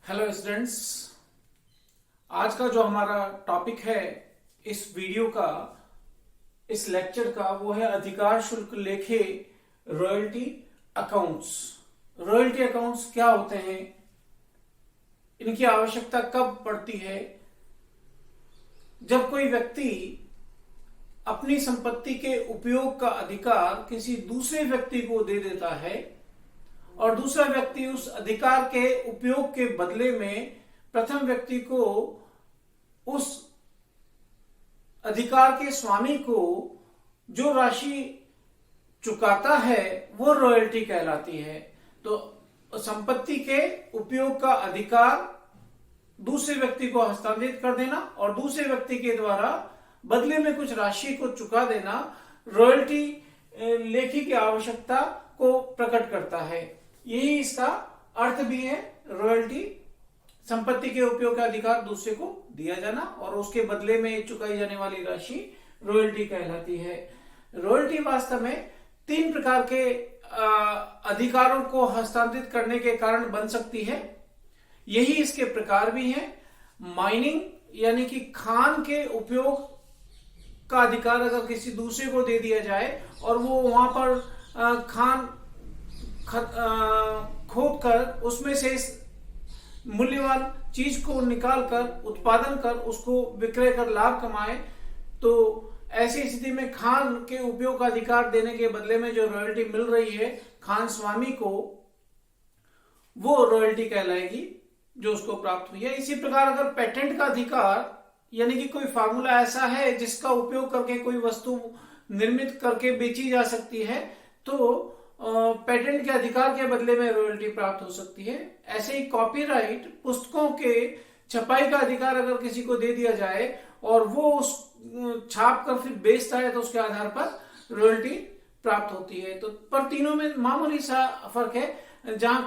Hello students. आज का जो हमारा टॉपिक है इस वीडियो का, इस लेक्चर का, वो है अधिकार शुल्क लेखे रॉयल्टी अकाउंट्स। रॉयल्टी अकाउंट्स क्या होते हैं, इनकी आवश्यकता कब पड़ती है? जब कोई व्यक्ति अपनी संपत्ति के उपयोग का अधिकार किसी दूसरे व्यक्ति को दे देता है और दूसरा व्यक्ति उस अधिकार के उपयोग के बदले में प्रथम व्यक्ति को, उस अधिकार के स्वामी को जो राशि चुकाता है वो रॉयल्टी कहलाती है। तो संपत्ति के उपयोग का अधिकार दूसरे व्यक्ति को हस्तांतरित कर देना और दूसरे व्यक्ति के द्वारा बदले में कुछ राशि को चुका देना रॉयल्टी लेखी की आवश्यकता को प्रकट करता है। यही इसका अर्थ भी है। रॉयल्टी संपत्ति के उपयोग का अधिकार दूसरे को दिया जाना और उसके बदले में चुकाई जाने वाली राशि रॉयल्टी कहलाती है। रॉयल्टी वास्तव में तीन प्रकार के अधिकारों को हस्तांतरित करने के कारण बन सकती है। यही इसके प्रकार भी हैं। माइनिंग यानी कि खान के उपयोग का अधिकार अगर किसी दूसरे को दे दिया जाए और वो वहां पर खान खोद कर उसमें से इस मूल्यवान चीज को निकाल कर उत्पादन कर उसको विक्रय कर लाभ कमाए, तो ऐसी स्थिति में खान के उपयोग का अधिकार देने के बदले में जो रॉयल्टी मिल रही है खान स्वामी को, वो रॉयल्टी कहलाएगी जो उसको प्राप्त हुई है। इसी प्रकार अगर पेटेंट का अधिकार यानी कि कोई फार्मूला ऐसा है जिसका उपयोग करके कोई वस्तु निर्मित करके बेची जा सकती है, तो पेटेंट के अधिकार के बदले में रॉयल्टी प्राप्त हो सकती है। ऐसे ही कॉपीराइट पुस्तकों के छपाई का अधिकार अगर किसी को दे दिया जाए और वो उस छाप कर फिर बेचता है तो उसके आधार पर रॉयल्टी प्राप्त होती है। तो पर तीनों में मामूली सा फर्क है। जहां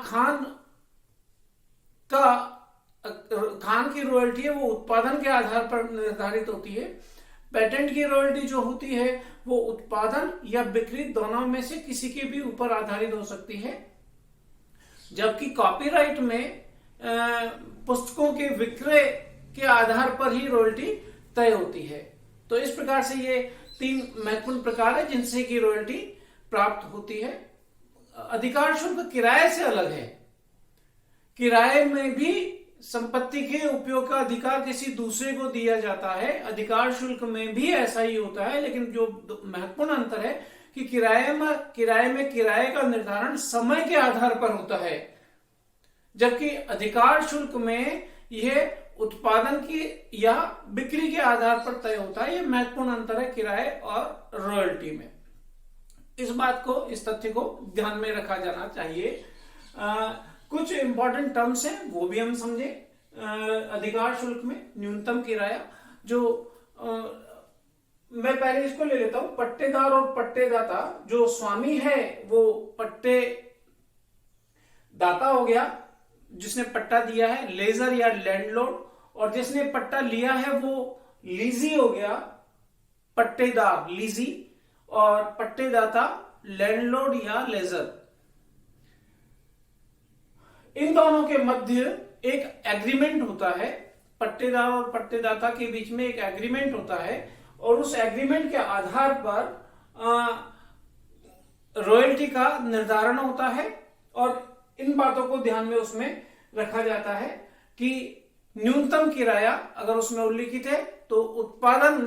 खान की रॉयल्टी है वो उत्पादन के आधार पर निर्धारित होती है। पेटेंट की रॉयल्टी जो होती है वो उत्पादन या बिक्री दोनों में से किसी के भी ऊपर आधारित हो सकती है, जबकि कॉपीराइट में पुस्तकों के विक्रय के आधार पर ही रॉयल्टी तय होती है। तो इस प्रकार से ये तीन महत्वपूर्ण प्रकार है जिनसे की रॉयल्टी प्राप्त होती है। अधिकार शुल्क किराए से अलग है। किराए में भी संपत्ति के उपयोग का अधिकार किसी दूसरे को दिया जाता है। अधिकार शुल्क में भी ऐसा ही होता है, लेकिन जो महत्वपूर्ण अंतर है कि किराए में किराए का निर्धारण समय के आधार पर होता है, जबकि अधिकार शुल्क में यह उत्पादन की या बिक्री के आधार पर तय होता है। यह महत्वपूर्ण अंतर है किराए और रॉयल्टी में। इस बात को, इस तथ्य को ध्यान में रखा जाना चाहिए। कुछ इंपॉर्टेंट टर्म्स हैं वो भी हम समझे। अधिकार शुल्क में न्यूनतम किराया, जो मैं पहले इसको ले लेता हूं, पट्टेदार और पट्टेदाता। जो स्वामी है वो पट्टेदाता हो गया जिसने पट्टा दिया है, लेजर या लैंडलॉर्ड, और जिसने पट्टा लिया है वो लीजी हो गया, पट्टेदार लीजी, और पट्टेदाता लैंडलॉर्ड या लेजर। इन दोनों के मध्य एक एग्रीमेंट होता है। पट्टेदार और पट्टेदाता के बीच में एक एग्रीमेंट होता है और उस एग्रीमेंट के आधार पर रॉयल्टी का निर्धारण होता है। और इन बातों को ध्यान में उसमें रखा जाता है कि न्यूनतम किराया अगर उसमें उल्लिखित है तो उत्पादन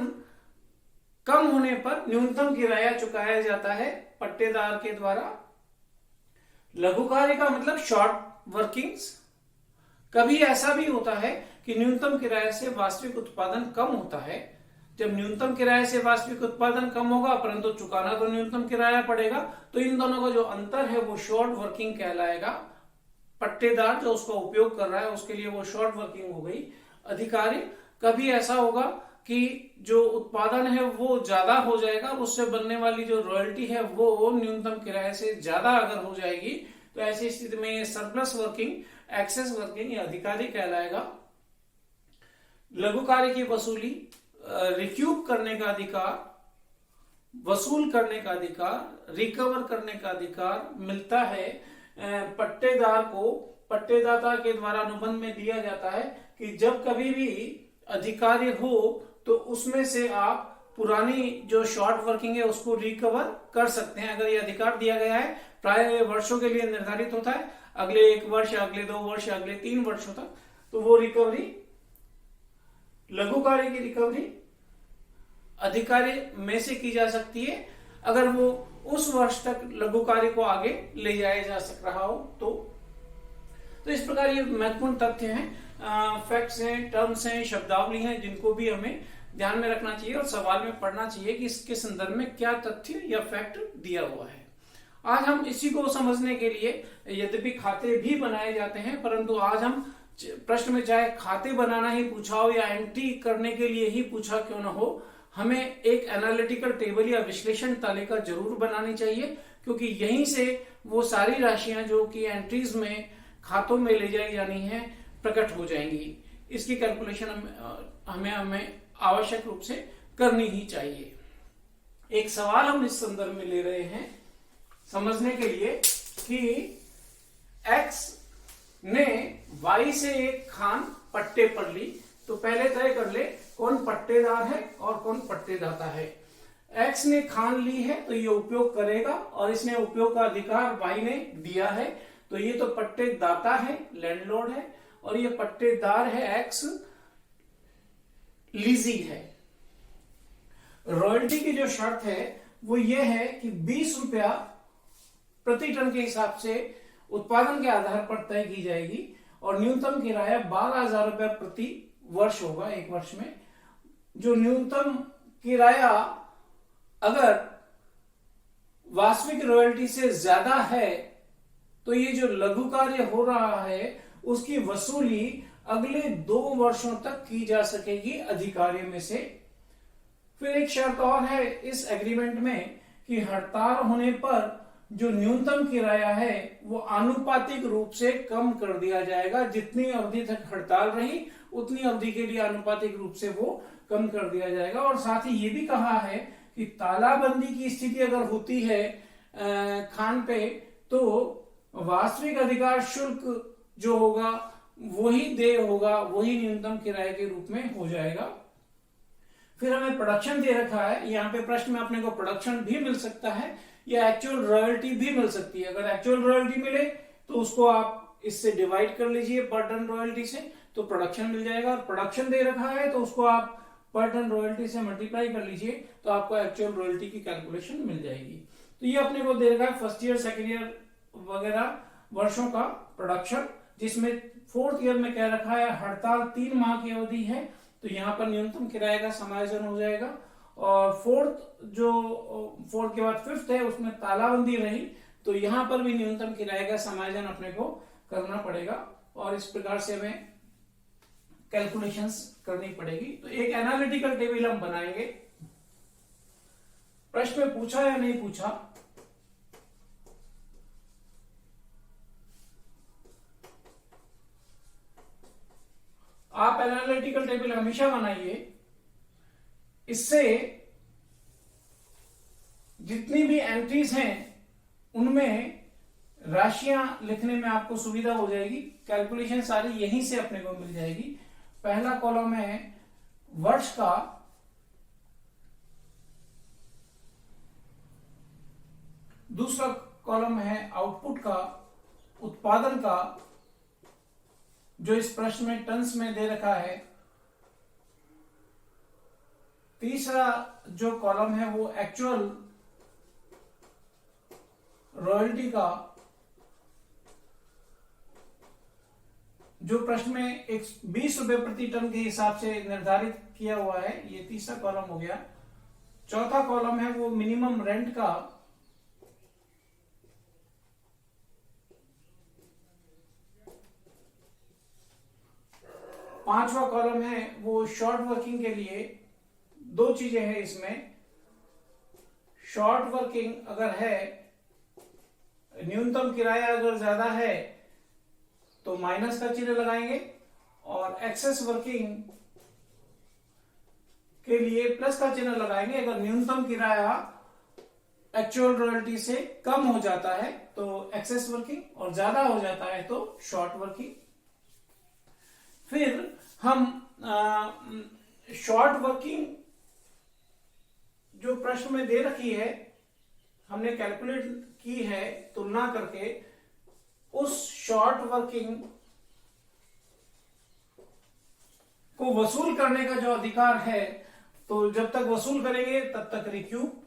कम होने पर न्यूनतम किराया चुकाया जाता है पट्टेदार के द्वारा। लघु कार्य का मतलब शॉर्ट वर्किंग्स। कभी ऐसा भी होता है कि न्यूनतम किराए से वास्तविक उत्पादन कम होता है। जब न्यूनतम किराए से वास्तविक उत्पादन कम होगा परंतु चुकाना तो न्यूनतम किराया पड़ेगा, तो इन दोनों का जो अंतर है वो शॉर्ट वर्किंग कहलाएगा। पट्टेदार जो उसका उपयोग कर रहा है उसके लिए वो शॉर्ट वर्किंग हो गई। अधिकारी, कभी ऐसा होगा कि जो उत्पादन है वो ज्यादा हो जाएगा, उससे बनने वाली जो रॉयल्टी है वो न्यूनतम किराए से ज्यादा अगर हो जाएगी, तो ऐसी स्थिति में ये सरप्लस वर्किंग, एक्सेस वर्किंग या अधिकारी कहलाएगा। लघु कार्य की वसूली, रिक्यूब करने का अधिकार, वसूल करने का अधिकार, रिकवर करने का अधिकार मिलता है पट्टेदार को पट्टेदाता के द्वारा अनुबंध में दिया जाता है कि जब कभी भी अधिकार्य हो तो उसमें से आप पुरानी जो शॉर्ट वर्किंग है उसको रिकवर कर सकते हैं। अगर ये अधिकार दिया गया है, प्राय वर्षों के लिए निर्धारित होता है, अगले 1 वर्ष, अगले 2 वर्ष, अगले 3 वर्षों तक, तो वो रिकवरी, लघु कार्य की रिकवरी अधिकारी में से की जा सकती है अगर वो उस वर्ष तक लघु कार्य को आगे ले जाया जा सक रहा हो तो इस प्रकार ये महत्वपूर्ण तथ्य हैं, फैक्ट्स हैं, टर्म्स हैं, शब्दावली हैं, जिनको भी हमें ध्यान में रखना चाहिए और सवाल में पढ़ना चाहिए कि इसके संदर्भ में क्या तथ्य या फैक्ट दिया हुआ है। आज हम इसी को समझने के लिए यद्यपि खाते भी बनाए जाते हैं, परंतु आज हम प्रश्न में चाहे खाते बनाना ही पूछा हो या एंट्री करने के लिए ही पूछा क्यों न हो, हमें एक एनालिटिकल टेबल या विश्लेषण तालिका जरूर बनानी चाहिए, क्योंकि यहीं से वो सारी राशियां जो कि एंट्रीज में खातों में ले जाई जानी है प्रकट हो जाएंगी। इसकी कैलकुलेशन हमें आवश्यक रूप से करनी ही चाहिए। एक सवाल हम इस संदर्भ में ले रहे हैं समझने के लिए कि x ने y से एक खान पट्टे पर ली, तो पहले तय कर ले कौन पट्टेदार है और कौन पट्टेदाता है। x ने खान ली है तो ये उपयोग करेगा और इसने उपयोग का अधिकार y ने दिया है, तो ये तो पट्टेदाता है, लैंडलॉर्ड है, और ये पट्टेदार है x, लीजी है। रॉयल्टी की जो शर्त है वो ये है कि 20 रुपया प्रति टन के हिसाब से उत्पादन के आधार पर तय की जाएगी और न्यूनतम किराया 12,000 रुपया प्रति वर्ष होगा, एक वर्ष में। जो न्यूनतम किराया अगर वास्तविक रॉयल्टी से ज्यादा है तो ये जो लघु कार्य हो रहा है उसकी वसूली अगले 2 वर्षों तक की जा सकेगी अधिकार्य में से। फिर एक शर्त और है इस एग्रीमेंट में कि हड़ताल होने पर जो न्यूनतम किराया है वो आनुपातिक रूप से कम कर दिया जाएगा। जितनी अवधि तक हड़ताल रही उतनी अवधि के लिए आनुपातिक रूप से वो कम कर दिया जाएगा। और साथ ही ये भी कहा है कि तालाबंदी की स्थिति अगर होती है खान पे तो वास्तविक अधिकार शुल्क जो होगा वही देय होगा, वही न्यूनतम किराए के रूप में हो जाएगा। फिर हमें प्रोडक्शन दे रखा है, यहाँ पे प्रश्न में अपने को प्रोडक्शन भी मिल सकता है या एक्चुअल रॉयल्टी भी मिल सकती है। अगर एक्चुअल रॉयल्टी मिले तो उसको आप इससे डिवाइड कर लीजिए पर टन रॉयल्टी से, तो प्रोडक्शन मिल जाएगा। और प्रोडक्शन दे रखा है तो उसको आप पर टन रॉयल्टी से मल्टीप्लाई कर लीजिए तो आपको एक्चुअल रॉयल्टी की कैलकुलेशन मिल जाएगी। तो ये अपने को दे रखा है फर्स्ट ईयर, सेकेंड ईयर वगैरह वर्षों का प्रोडक्शन, जिसमें 4th ईयर में कह रखा है हड़ताल 3 माह की अवधि है, तो यहाँ पर न्यूनतम किराए का समायोजन हो जाएगा। और 4th के बाद 5th है उसमें तालाबंदी रही, तो यहाँ पर भी न्यूनतम किराए का समायोजन अपने को करना पड़ेगा और इस प्रकार से हमें कैलकुलेशंस करनी पड़ेगी। तो एक एनालिटिकल टेबल हम बनाएंगे। प्रश्न में पूछा या नहीं पूछा, आप एनालिटिकल टेबल हमेशा बनाइए। इससे जितनी भी एंट्रीज हैं उनमें राशियां लिखने में आपको सुविधा हो जाएगी। कैलकुलेशन सारी यहीं से अपने को मिल जाएगी। पहला कॉलम है वर्ष का, दूसरा कॉलम है आउटपुट का, उत्पादन का, जो इस प्रश्न में टन्स में दे रखा है। तीसरा जो कॉलम है वो एक्चुअल रॉयल्टी का, जो प्रश्न में 20 रुपए प्रति टन के हिसाब से निर्धारित किया हुआ है, ये तीसरा कॉलम हो गया। चौथा कॉलम है वो मिनिमम रेंट का, पांचवा कॉलम है वो शॉर्ट वर्किंग के लिए। 2 चीजें हैं इसमें, शॉर्ट वर्किंग अगर है, न्यूनतम किराया अगर ज्यादा है तो माइनस का चिन्ह लगाएंगे और एक्सेस वर्किंग के लिए प्लस का चिन्ह लगाएंगे। अगर न्यूनतम किराया एक्चुअल रॉयल्टी से कम हो जाता है तो एक्सेस वर्किंग, और ज्यादा हो जाता है तो शॉर्ट वर्किंग। फिर हम शॉर्ट वर्किंग जो प्रश्न में दे रखी है, हमने कैलकुलेट की है तुलना करके, उस शॉर्ट वर्किंग को वसूल करने का जो अधिकार है, तो जब तक वसूल करेंगे तब तक रिक्यूब,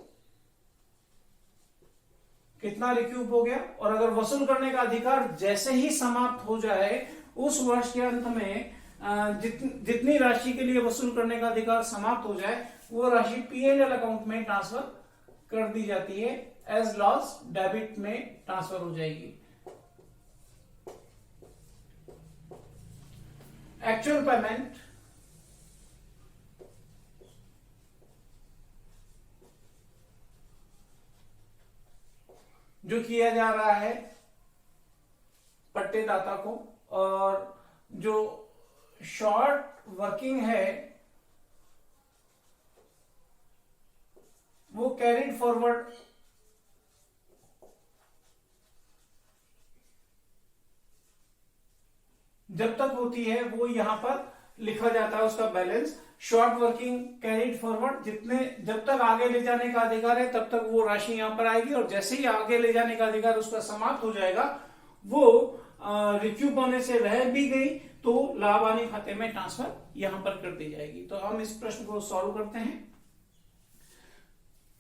कितना रिक्यूब हो गया, और अगर वसूल करने का अधिकार जैसे ही समाप्त हो जाए उस वर्ष के अंत में जितनी राशि के लिए वसूल करने का अधिकार समाप्त हो जाए वो राशि P&L अकाउंट में ट्रांसफर कर दी जाती है, एज लॉस डेबिट में ट्रांसफर हो जाएगी। एक्चुअल पेमेंट जो किया जा रहा है पट्टेदाता को, और जो शॉर्ट वर्किंग है वो कैरिड फॉरवर्ड जब तक होती है वो यहां पर लिखा जाता है उसका balance. Short working carried forward, जब तक आगे ले जाने का अधिकार है तब तक वो राशि यहां पर आएगी, और जैसे ही आगे ले जाने का अधिकार उसका समाप्त हो जाएगा वो रिक्यूब होने से रह भी गई तो लाभ आने खाते में ट्रांसफर यहां पर कर दी जाएगी। तो हम इस प्रश्न को सॉल्व करते हैं।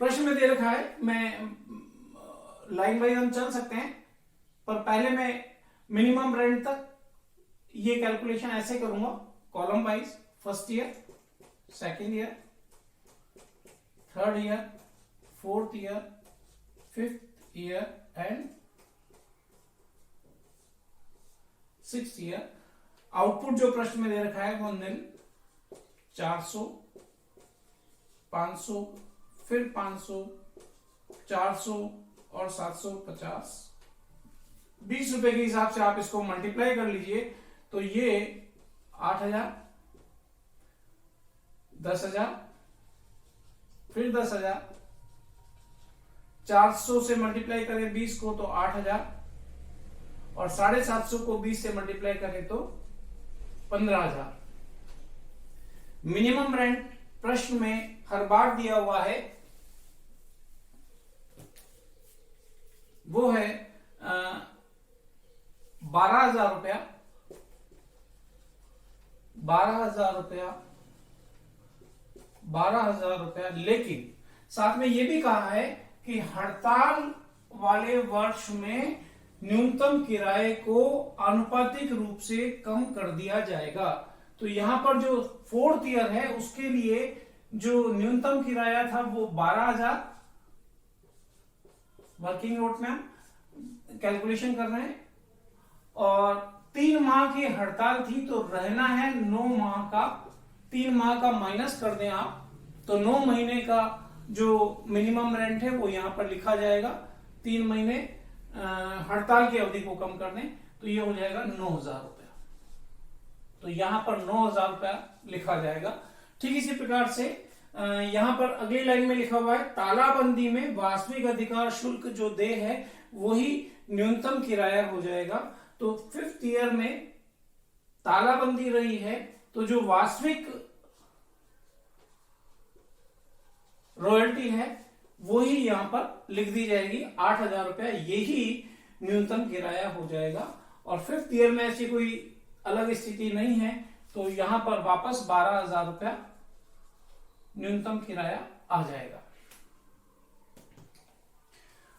प्रश्न में दे रखा है, मैं लाइन वाइज हम चल सकते हैं, पर पहले मैं मिनिमम रेंट तक ये कैलकुलेशन ऐसे करूंगा, column wise, first year, second year, third year, fourth year, fifth year and sixth year. Output जो प्रश्न में दे रखा है वो निल, 400, 500, फिर 500, 400 और 750। 20 रुपए के हिसाब से आप इसको मल्टीप्लाई कर लीजिए तो ये 8,000, 10,000, फिर 10,000, 400 से मल्टीप्लाई करें 20 को तो 8,000, और 750 को 20 से मल्टीप्लाई करें तो 15,000। मिनिमम रेंट प्रश्न में हर बार दिया हुआ है वो है 12,000 रुपया, 12,000 रुपया, 12,000 रुपया। लेकिन साथ में यह भी कहा है कि हड़ताल वाले वर्ष में न्यूनतम किराए को आनुपातिक रूप से कम कर दिया जाएगा। तो यहां पर जो फोर्थ ईयर है उसके लिए जो न्यूनतम किराया था वो 12,000 वर्किंग नोट में हम कैलकुलेशन कर रहे हैं, और 3 माह की हड़ताल थी तो रहना है 9 माह का। 3 माह का माइनस कर दें आप तो 9 महीने का जो मिनिमम रेंट है वो यहां पर लिखा जाएगा। 3 महीने हड़ताल की अवधि को कम कर दें तो ये हो जाएगा 9,000 रुपया। तो यहां पर 9,000 रुपया लिखा जाएगा। ठीक इसी प्रकार से यहां पर अगली लाइन में लिखा हुआ है तालाबंदी में वास्तविक अधिकार शुल्क जो देय है वही न्यूनतम किराया हो जाएगा। तो 5th ईयर में तालाबंदी रही है तो जो वास्तविक रॉयल्टी है वही यहां पर लिख दी जाएगी 8,000 रुपया, यही न्यूनतम किराया हो जाएगा। और 5th ईयर में ऐसी कोई अलग स्थिति नहीं है तो यहां पर वापस 12,000 रुपया न्यूनतम किराया आ जाएगा।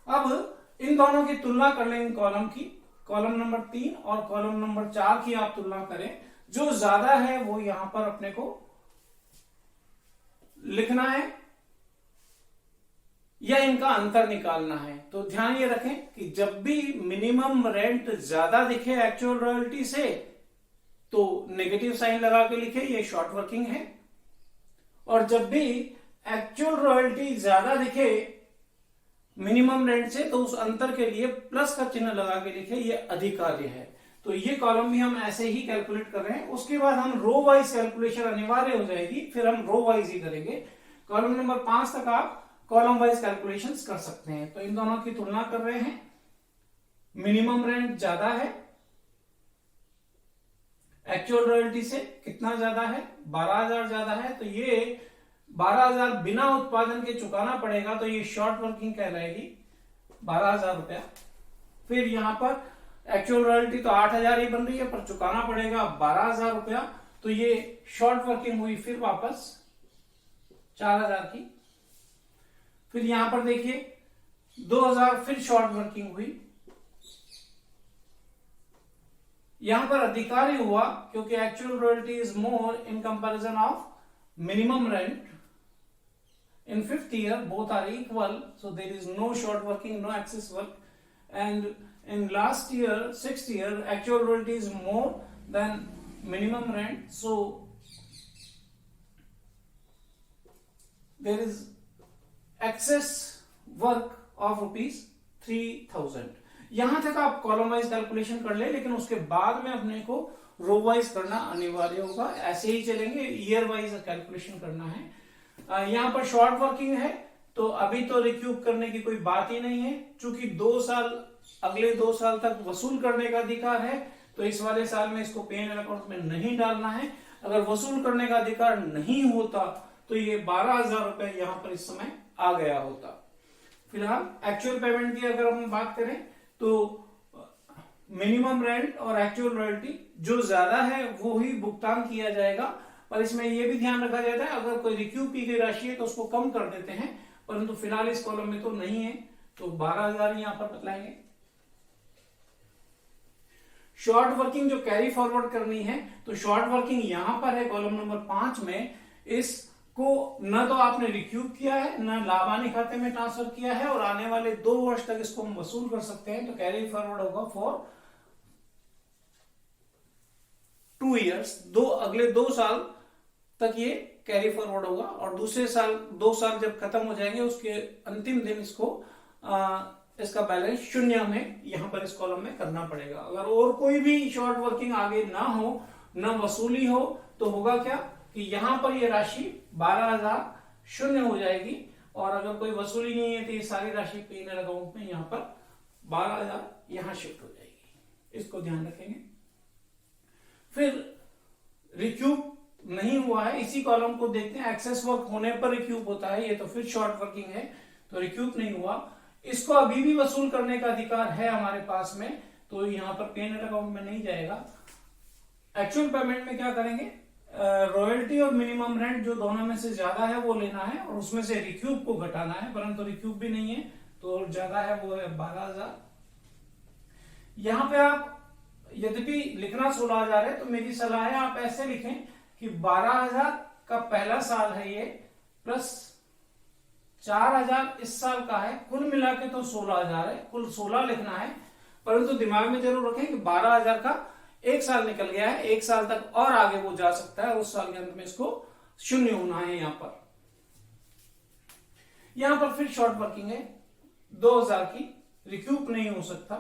अब इन दोनों की तुलना कर लें, इन कॉलम की, कॉलम नंबर 3 और कॉलम नंबर 4 की आप तुलना करें। जो ज्यादा है वो यहां पर अपने को लिखना है या इनका अंतर निकालना है। तो ध्यान ये रखें कि जब भी मिनिमम रेंट ज्यादा दिखे एक्चुअल रॉयल्टी से तो नेगेटिव साइन लगा के लिखे, ये शॉर्ट वर्किंग है, और जब भी एक्चुअल रॉयल्टी ज्यादा दिखे मिनिमम रेंट से तो उस अंतर के लिए प्लस का चिन्ह लगा के लिखे, ये अधिकार्य है। तो ये कॉलम भी हम ऐसे ही कैलकुलेट कर रहे हैं। उसके बाद हम रो वाइज कैलकुलेशन अनिवार्य हो जाएगी, फिर हम रो वाइज ही करेंगे। कॉलम नंबर 5 तक आप कॉलम वाइज कैलकुलेशंस कर सकते हैं। तो इन दोनों की तुलना कर रहे हैं। मिनिमम रेंट ज्यादा है एक्चुअल रॉयल्टी से, कितना ज्यादा है? 12,000 ज्यादा है। तो ये 12,000 बिना उत्पादन के चुकाना पड़ेगा, तो ये शॉर्ट वर्किंग कहलाएगी, 12,000 रुपया। फिर यहां पर एक्चुअल रॉयल्टी तो 8,000 ही बन रही है, पर चुकाना पड़ेगा 12,000 रुपया, तो ये शॉर्ट वर्किंग हुई फिर वापस 4,000 की। फिर यहां पर देखिए 2,000 फिर शॉर्ट वर्किंग हुई। यहां पर अधिकारी हुआ क्योंकि actual royalty is more in comparison of minimum rent. In 5th year, both are equal, so there is no short working, no excess work. And in last year, 6th year, actual royalty is more than minimum rent, so there is excess work of ₹3,000. यहां तक आप column wise calculation कर ले, लेकिन उसके बाद में अपने को रो वाइज करना अनिवार्य होगा। ऐसे ही चलेंगे, ईयर वाइज कैलकुलेशन करना है। यहां पर शॉर्ट वर्किंग है, तो अभी तो रिक्यूब करने की कोई बात ही नहीं है, क्योंकि 2 साल अगले 2 साल तक वसूल करने का अधिकार है, तो इस वाले साल में इसको पे एंड अकाउंट में नहीं डालना है। अगर वसूल करने का अधिकार नहीं होता तो ये 12,000 रुपए यहां पर इस समय आ गया होता। फिलहाल एक्चुअल पेमेंट की अगर हम बात करें तो मिनिमम रेंट और एक्चुअल रॉयल्टी जो ज्यादा है वो ही भुगतान किया जाएगा, पर इसमें यह भी ध्यान रखा जाता है अगर कोई रिक्यूब की गई राशि है तो उसको कम कर देते हैं, परंतु फिलहाल इस कॉलम में तो नहीं है, तो 12,000 यहां पर बतलाएंगे। शॉर्ट वर्किंग जो कैरी फॉरवर्ड करनी है, तो शॉर्ट वर्किंग यहां पर है कॉलम नंबर 5 में। इसको न तो आपने रिक्यूब किया है, न लाभानी खाते में ट्रांसफर किया है, और आने वाले 2 वर्ष तक इसको हम वसूल कर सकते हैं, तो कैरी फॉरवर्ड होगा फॉर 2 इयर्स, अगले 2 साल तक ये कैरी फॉरवर्ड होगा, और दूसरे साल 2 साल जब खत्म हो जाएंगे उसके अंतिम दिन इसको इसका बैलेंस 0 में यहां पर इस कॉलम में करना पड़ेगा। अगर और कोई भी शॉर्ट वर्किंग आगे ना हो, न वसूली हो, तो होगा क्या कि यहां पर ये राशि 12,000 0 हो जाएगी, और अगर कोई वसूली नहीं है तो ये सारी राशि पे एंड अकाउंट में यहां पर 12,000 यहां शिफ्ट हो जाएगी। इसको ध्यान रखेंगे। फिर रिक्यूब नहीं हुआ है, इसी कॉलम को देखते हैं। एक्सेस वर्क होने पर रिक्यूब होता है, ये तो फिर शॉर्ट वर्किंग है, तो रिक्यूब नहीं हुआ। इसको अभी भी वसूल करने का अधिकार है हमारे पास में, तो यहां पर पे एंड अकाउंट में नहीं जाएगा। एक्चुअल पेमेंट में क्या करेंगे, रॉयल्टी और मिनिमम रेंट जो दोनों में से ज्यादा है वो लेना है, और उसमें से रिक्यूब को घटाना है, परंतु रिक्यूब भी नहीं है, तो ज्यादा है वो है 12,000। यहां पे आप यद्यपि लिखना 16,000 है, तो मेरी सलाह है आप ऐसे लिखें कि 12,000 का पहला साल है ये, प्लस 4,000 इस साल का है, कुल मिला के तो 16,000 है, कुल 16 लिखना है। परंतु दिमाग में जरूर रखें कि 12,000 का 1 साल निकल गया है, 1 साल तक और आगे वो जा सकता है, उस साल के अंत में इसको 0 होना है। यहां पर फिर शॉर्ट वर्किंग है, 2,000 की रिक्यूब नहीं हो सकता।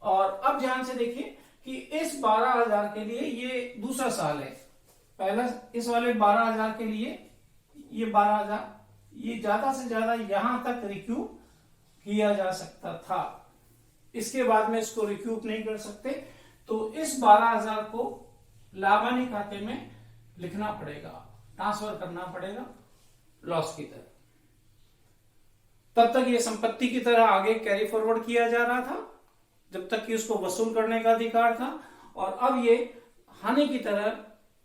और अब ध्यान से देखिए कि इस 12,000 के लिए ये दूसरा साल है, पहला इस वाले 12,000 के लिए ये 12,000, ये ज्यादा से ज्यादा यहां तक रिक्यूब किया जा सकता था, इसके बाद में इसको रिक्यूब नहीं कर सकते, तो इस 12,000 को लाभानी खाते में लिखना पड़ेगा, ट्रांसफर करना पड़ेगा लॉस की तरह। तब तक ये संपत्ति की तरह आगे कैरी फॉरवर्ड किया जा रहा था जब तक कि उसको वसूल करने का अधिकार था, और अब ये हानि की तरह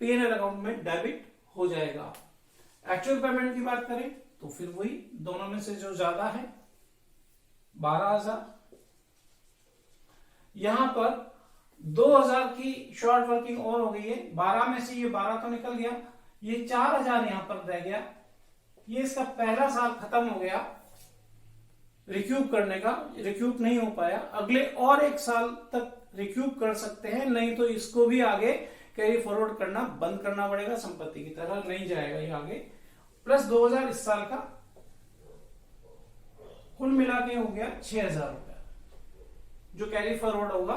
पे एंड अकाउंट में डेबिट हो जाएगा। एक्चुअल पेमेंट की बात करें तो फिर वही दोनों में से जो ज्यादा है 12,000, यहां पर 2,000 की शॉर्ट वर्किंग और हो गई है, 12 में से ये 12 तो निकल गया, ये 4,000 यहां पर रह गया, ये इसका पहला साल खत्म हो गया रिक्यूब करने का, रिक्यूब नहीं हो पाया, अगले और 1 साल तक रिक्यूब कर सकते हैं, नहीं तो इसको भी आगे कैरी फॉरवर्ड करना बंद करना पड़ेगा, संपत्ति की तरह नहीं जाएगा ये आगे। प्लस 2,000 इस साल का, कुल मिला के हो गया 6,000 रुपया जो कैरी फॉरवर्ड होगा,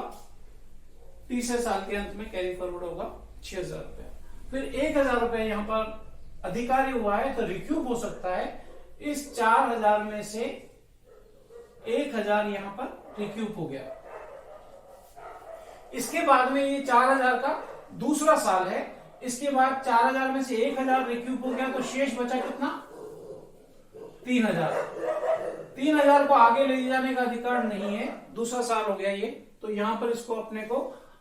तीसरे साल के अंत में कैरी फॉरवर्ड होगा 6,000 रुपया। फिर 1,000 रुपया यहां पर अधिकारी हुआ है तो रिक्यूब हो सकता है, इस 4000 में से 1000 यहां पर रिक्यूप हो गया। इसके बाद में ये 4000 का दूसरा साल है, इसके बाद 4000 में से 1000 रिक्यूप हो गया, तो शेष बचा कितना? 3000। 3000 को आगे ले जाने का अधिकार नहीं है, दूसरा साल हो गया ये, तो यहां पर इसको अपने को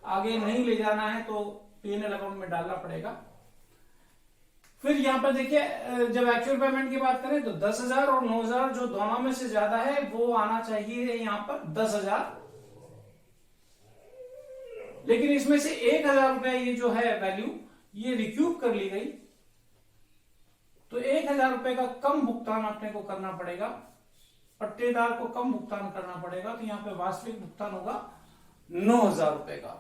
आगे नहीं ले जाना है, तो P&L अकाउंट में डालना पड़ेगा। फिर यहां पर देखिए, जब एक्चुअल पेमेंट की बात करें तो 10,000 और 9,000 जो दोनों में से ज्यादा है वो आना चाहिए यहां पर 10,000, लेकिन इसमें से 1,000 रुपया ये जो है वैल्यू ये रिक्यूप कर ली गई, तो 1,000 रुपए का कम भुगतान अपने को करना पड़ेगा, पट्टेदार को कम भुगतान करना पड़ेगा, तो यहां पे वास्तविक भुगतान होगा 9,000 रुपए का।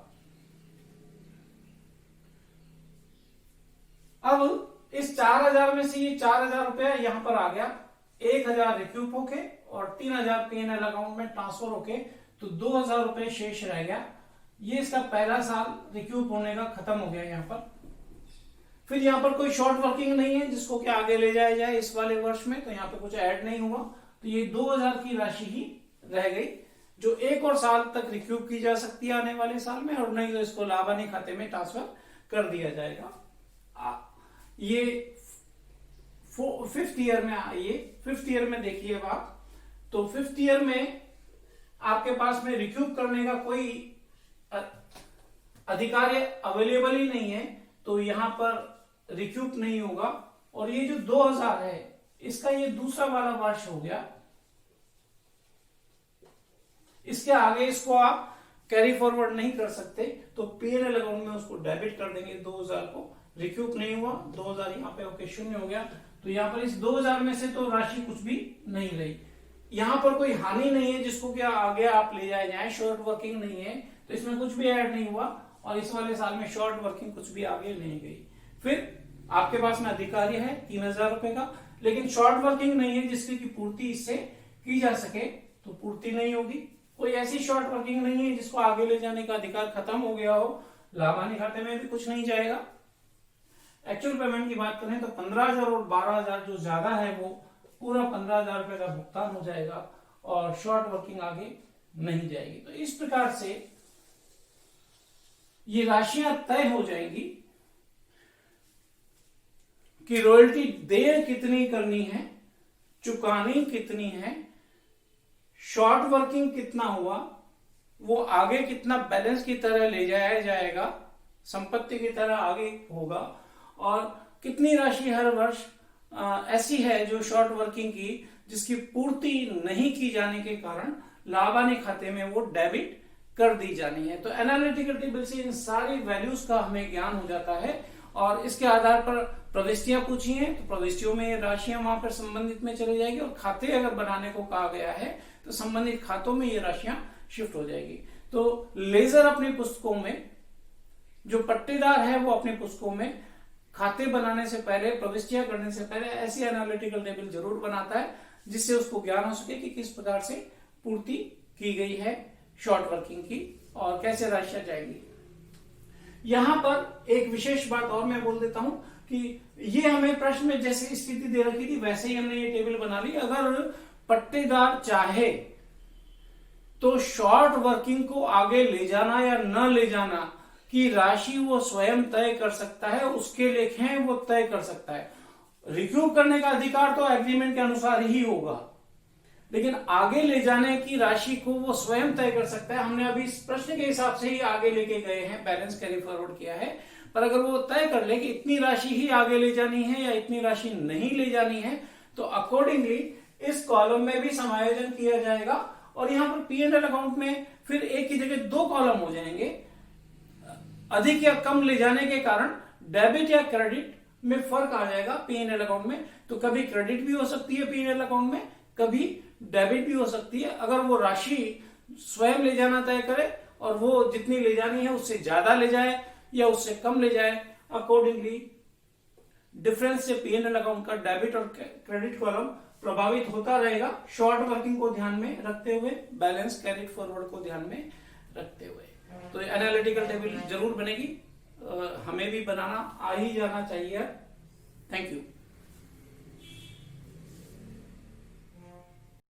अब इस 4,000 में से ये 4,000 रुपया यहां पर आ गया, 1,000 रिक्यूप होके और 3,000 P&L अकाउंट में ट्रांसफर होके, तो 2,000 रुपए शेष रह गया। ये इसका पहला साल रिक्यूप होने का खत्म हो गया यहां पर। फिर यहां पर कोई शॉर्ट वर्किंग नहीं है जिसको कि आगे ले जाया जाए इस वाले वर्ष में, तो यहां पे कुछ ऐड नहीं हुआ, तो ये 2,000 की राशि ही रह गई, जो एक और साल तक रिक्यूप की जा सकती है आने वाले साल में, और नहीं तो इसको लाभानी खाते में ट्रांसफर कर दिया जाएगा। ये 5th ईयर में आइए, 5th ईयर में देखिए बात, तो 5th ईयर में आपके पास में रिक्यूप करने का कोई अधिकार अवेलेबल ही नहीं है, तो यहां पर रिक्यूप नहीं होगा। और ये जो 2,000 है इसका ये दूसरा वाला वर्ष हो गया, इसके आगे इसको आप कैरी फॉरवर्ड नहीं कर सकते, तो P&L अकाउंट में उसको डेबिट कर देंगे। 2,000 को रिक्यूप नहीं हुआ, 2,000 यहाँ पे होके शून्य हो गया, तो यहाँ पर इस 2,000 में से तो राशि कुछ भी नहीं रही। यहाँ पर कोई हानि नहीं है जिसको क्या आगे आप ले जाए, शॉर्ट वर्किंग नहीं है, तो इसमें कुछ भी ऐड नहीं हुआ, और इस वाले साल में शॉर्ट वर्किंग कुछ भी आगे नहीं गई। फिर आपके पास में अधिकारी है 3,000 रुपए का, लेकिन शॉर्ट वर्किंग नहीं है जिसकी की पूर्ति इससे की जा सके, तो पूर्ति नहीं होगी। कोई ऐसी शॉर्ट वर्किंग नहीं है जिसको आगे ले जाने का अधिकार खत्म हो गया हो, लाभानी खाते में भी कुछ नहीं जाएगा। एक्चुअल पेमेंट की बात करें तो 15,000 और 12,000 जो ज्यादा है वो पूरा 15,000 रुपए का भुगतान हो जाएगा, और शॉर्ट वर्किंग आगे नहीं जाएगी। तो इस प्रकार से ये राशियां तय हो जाएंगी कि रॉयल्टी देर कितनी करनी है, चुकानी कितनी है, शॉर्ट वर्किंग कितना हुआ, वो आगे कितना बैलेंस की तरह ले जाया जाएगा, संपत्ति की तरह आगे होगा, और कितनी राशि हर वर्ष ऐसी है जो शॉर्ट वर्किंग की जिसकी पूर्ति नहीं की जाने के कारण लाभानी खाते में वो डेबिट कर दी जानी है। तो एनालिटिकल टेबल से इन सारी वैल्यूज का हमें ज्ञान हो जाता है, और इसके आधार पर प्रविष्टियां पूछी हैं तो प्रविष्टियों में ये राशियां वहां पर संबंधित में चली जाएगी, और खाते अगर बनाने को कहा गया है तो संबंधित खातों में ये राशियां शिफ्ट हो जाएगी। तो लेजर अपनी पुस्तकों में, जो पट्टेदार है वो अपनी पुस्तकों में खाते बनाने से पहले, प्रविष्टियां करने से पहले ऐसी एनालिटिकल टेबल जरूर बनाता है, जिससे उसको ज्ञान हो सके कि किस प्रकार से पूर्ति की गई है शॉर्ट वर्किंग की और कैसे राशियां जाएंगी। यहां पर एक विशेष बात और मैं बोल देता हूं कि ये हमें प्रश्न में जैसे स्थिति दे रखी थी वैसे ही हमने ये टेबल बना ली। अगर पट्टेदार चाहे तो शॉर्ट वर्किंग को आगे ले जाना या न ले जाना की राशि वो स्वयं तय कर सकता है, उसके लेखे वो तय कर सकता है। रिक्यूप करने का अधिकार तो एग्रीमेंट के अनुसार ही होगा, लेकिन आगे ले जाने की राशि को वो स्वयं तय कर सकता है। हमने अभी इस प्रश्न के हिसाब से ही आगे लेके गए हैं, बैलेंस कैरी फॉरवर्ड किया है, पर अगर वो तय कर ले कि इतनी राशि ही आगे ले जानी है या इतनी राशि नहीं ले जानी है, तो अकॉर्डिंगली इस कॉलम में भी समायोजन किया जाएगा, और यहां पर P&L अकाउंट में फिर एक की जगह दो कॉलम हो जाएंगे। अधिक या कम ले जाने के कारण डेबिट या क्रेडिट में फर्क आ जाएगा P&L अकाउंट में, तो कभी क्रेडिट भी हो सकती है P&L अकाउंट में, कभी डेबिट भी हो सकती है। अगर वो राशि स्वयं ले जाना तय करे और वो जितनी ले जानी है उससे ज्यादा ले जाए या उससे कम ले जाए, अकॉर्डिंगली डिफरेंस से P&L अकाउंट का डेबिट और क्रेडिट कॉलम प्रभावित होता रहेगा, शॉर्ट वर्किंग को ध्यान में रखते हुए, बैलेंस कैरिड फॉरवर्ड को ध्यान में रखते हुए। तो एनालिटिकल टेबल जरूर बनेगी, हमें भी बनाना आ ही जाना चाहिए। Thank you.